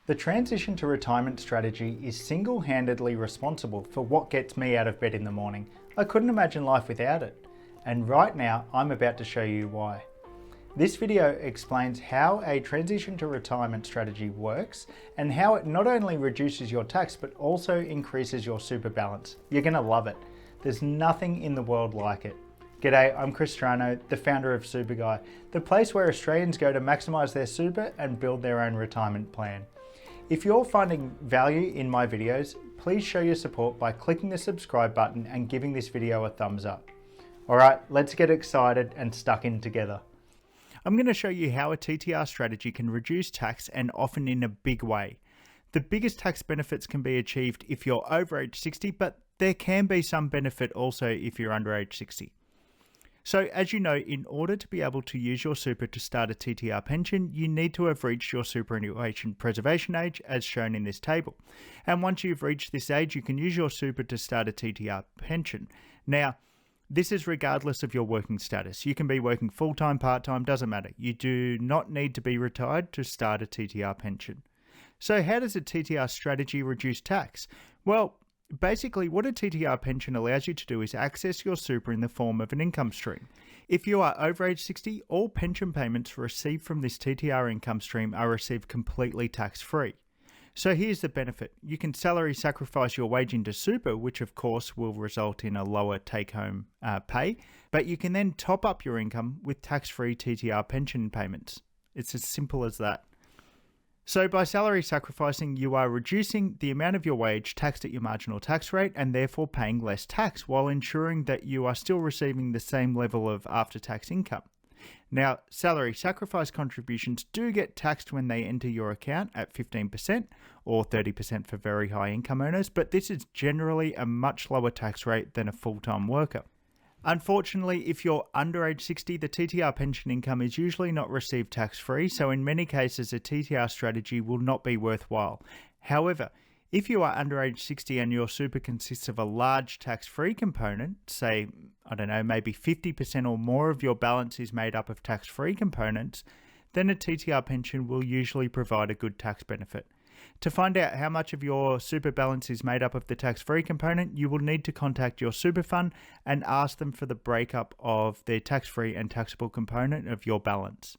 The transition to retirement strategy is single-handedly responsible for what gets me out of bed in the morning. I couldn't imagine life without it. And right now, I'm about to show you why. This video explains how a transition to retirement strategy works and how it not only reduces your tax, but also increases your super balance. You're gonna love it. There's nothing in the world like it. G'day, I'm Chris Strano, the founder of Super Guy, the place where Australians go to maximise their super and build their own retirement plan. If you're finding value in my videos, please show your support by clicking the subscribe button and giving this video a thumbs up. Alright, let's get excited and stuck in together. I'm going to show you how a TTR strategy can reduce tax, and often in a big way. The biggest tax benefits can be achieved if you're over age 60, but there can be some benefit also if you're under age 60. So as you know, in order to be able to use your super to start a TTR pension, you need to have reached your superannuation preservation age as shown in this table. And once you've reached this age, you can use your super to start a TTR pension. Now, this is regardless of your working status. You can be working full-time, part-time, doesn't matter. You do not need to be retired to start a TTR pension. So how does a TTR strategy reduce tax? Well, basically, what a TTR pension allows you to do is access your super in the form of an income stream. If you are over age 60, all pension payments received from this TTR income stream are received completely tax-free. So here's the benefit. You can salary sacrifice your wage into super, which of course will result in a lower take-home pay, but you can then top up your income with tax-free TTR pension payments. It's as simple as that. So by salary sacrificing, you are reducing the amount of your wage taxed at your marginal tax rate and therefore paying less tax while ensuring that you are still receiving the same level of after-tax income. Now, salary sacrifice contributions do get taxed when they enter your account at 15% or 30% for very high income earners, but this is generally a much lower tax rate than a full-time worker. Unfortunately, if you're under age 60, the TTR pension income is usually not received tax-free, so in many cases a TTR strategy will not be worthwhile. However, if you are under age 60 and your super consists of a large tax-free component, say, I don't know, maybe 50% or more of your balance is made up of tax-free components, then a TTR pension will usually provide a good tax benefit. To find out how much of your super balance is made up of the tax-free component, you will need to contact your super fund and ask them for the breakup of their tax-free and taxable component of your balance.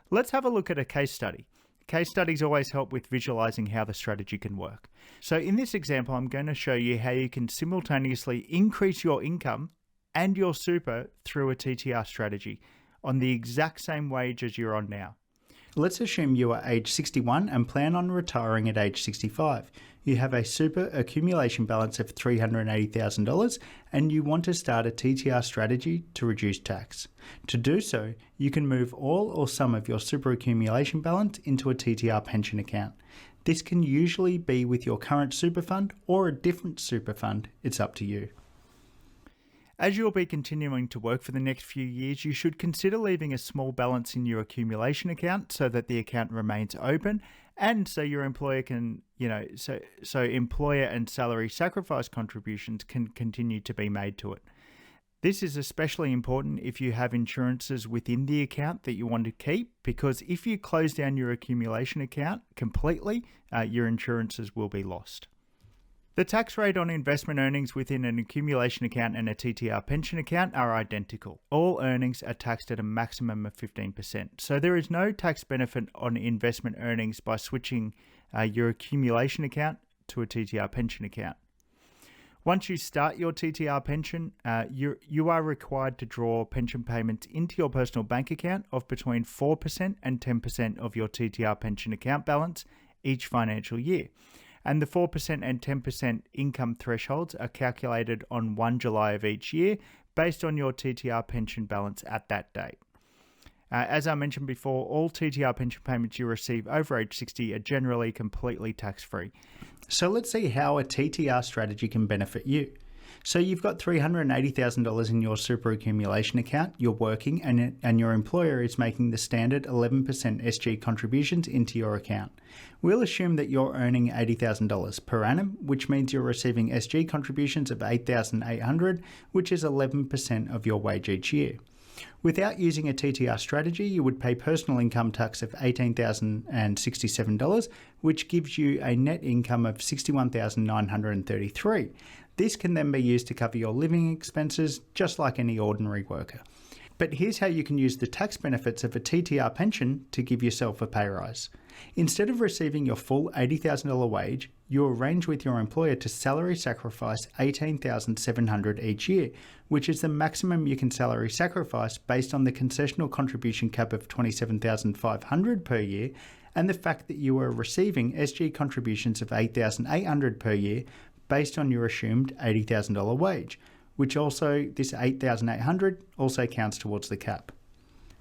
Let's have a look at a case study. Case studies always help with visualizing how the strategy can work. So in this example, I'm going to show you how you can simultaneously increase your income and your super through a TTR strategy on the exact same wage as you're on now. Let's assume you are age 61 and plan on retiring at age 65. You have a super accumulation balance of $380,000 and you want to start a TTR strategy to reduce tax. To do so, you can move all or some of your super accumulation balance into a TTR pension account. This can usually be with your current super fund or a different super fund. It's up to you. As you'll be continuing to work for the next few years, you should consider leaving a small balance in your accumulation account so that the account remains open and so your employer can, so employer and salary sacrifice contributions can continue to be made to it. This is especially important if you have insurances within the account that you want to keep, because if you close down your accumulation account completely, your insurances will be lost. The tax rate on investment earnings within an accumulation account and a TTR pension account are identical. All earnings are taxed at a maximum of 15%. So there is no tax benefit on investment earnings by switching your accumulation account to a TTR pension account. Once you start your TTR pension, you are required to draw pension payments into your personal bank account of between 4% and 10% of your TTR pension account balance each financial year. And the 4% and 10% income thresholds are calculated on 1 July of each year based on your TTR pension balance at that date. As I mentioned before, all TTR pension payments you receive over age 60 are generally completely tax-free. So let's see how a TTR strategy can benefit you. So you've got $380,000 in your super accumulation account, you're working, and your employer is making the standard 11% SG contributions into your account. We'll assume that you're earning $80,000 per annum, which means you're receiving SG contributions of $8,800, which is 11% of your wage each year. Without using a TTR strategy, you would pay personal income tax of $18,067, which gives you a net income of $61,933. This can then be used to cover your living expenses, just like any ordinary worker. But here's how you can use the tax benefits of a TTR pension to give yourself a pay rise. Instead of receiving your full $80,000 wage, you arrange with your employer to salary sacrifice $18,700 each year, which is the maximum you can salary sacrifice based on the concessional contribution cap of $27,500 per year and the fact that you are receiving SG contributions of $8,800 per year based on your assumed $80,000 wage, which also, this $8,800 also counts towards the cap.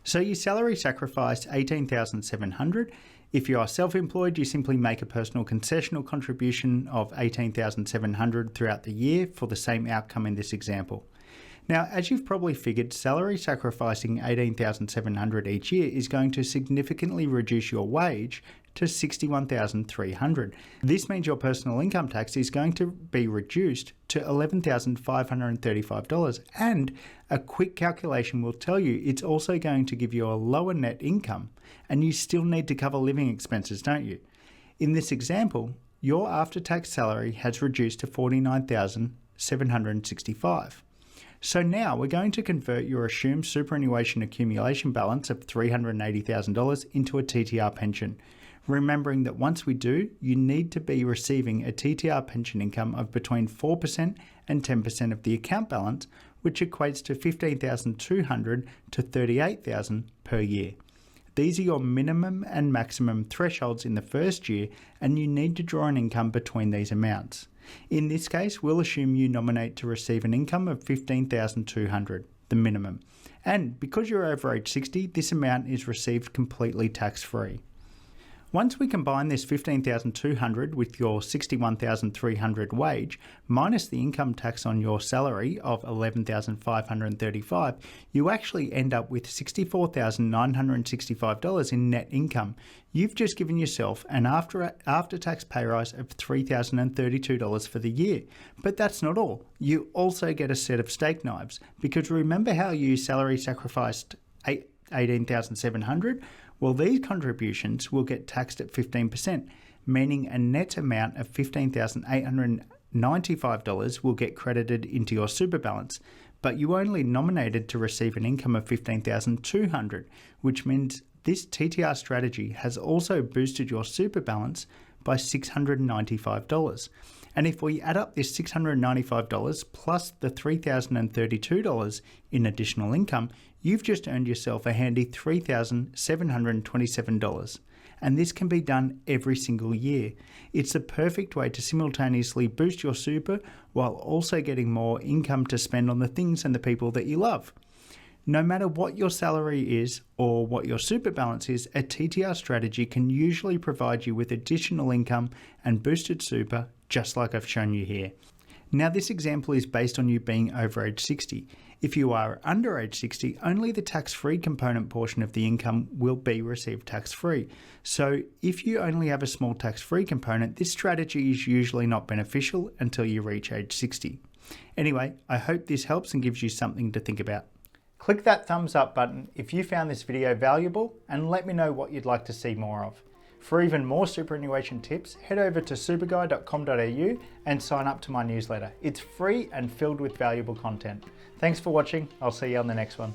So you salary sacrifice $18,700. If you are self-employed, you simply make a personal concessional contribution of $18,700 throughout the year for the same outcome in this example. Now, as you've probably figured, salary sacrificing $18,700 each year is going to significantly reduce your wage to $61,300. This means your personal income tax is going to be reduced to $11,535, and a quick calculation will tell you it's also going to give you a lower net income, and you still need to cover living expenses, don't you? In this example, your after-tax salary has reduced to $49,765. So now we're going to convert your assumed superannuation accumulation balance of $380,000 into a TTR pension. Remembering that once we do, you need to be receiving a TTR pension income of between 4% and 10% of the account balance, which equates to $15,200 to $38,000 per year. These are your minimum and maximum thresholds in the first year, and you need to draw an income between these amounts. In this case, we'll assume you nominate to receive an income of $15,200, the minimum. And because you're over age 60, this amount is received completely tax-free. Once we combine this $15,200 with your $61,300 wage, minus the income tax on your salary of $11,535, you actually end up with $64,965 in net income. You've just given yourself an after-tax pay rise of $3,032 for the year. But that's not all. You also get a set of steak knives, because remember how you salary sacrificed $18,700? Well, these contributions will get taxed at 15%, meaning a net amount of $15,895 will get credited into your super balance, but you only nominated to receive an income of $15,200, which means this TTR strategy has also boosted your super balance by $695. And if we add up this $695 plus the $3,032 in additional income, you've just earned yourself a handy $3,727. And this can be done every single year. It's a perfect way to simultaneously boost your super while also getting more income to spend on the things and the people that you love. No matter what your salary is or what your super balance is, a TTR strategy can usually provide you with additional income and boosted super, just like I've shown you here. Now, this example is based on you being over age 60. If you are under age 60, only the tax-free component portion of the income will be received tax-free. So if you only have a small tax-free component, this strategy is usually not beneficial until you reach age 60. Anyway, I hope this helps and gives you something to think about. Click that thumbs up button if you found this video valuable, and let me know what you'd like to see more of. For even more superannuation tips, head over to superguy.com.au and sign up to my newsletter. It's free and filled with valuable content. Thanks for watching. I'll see you on the next one.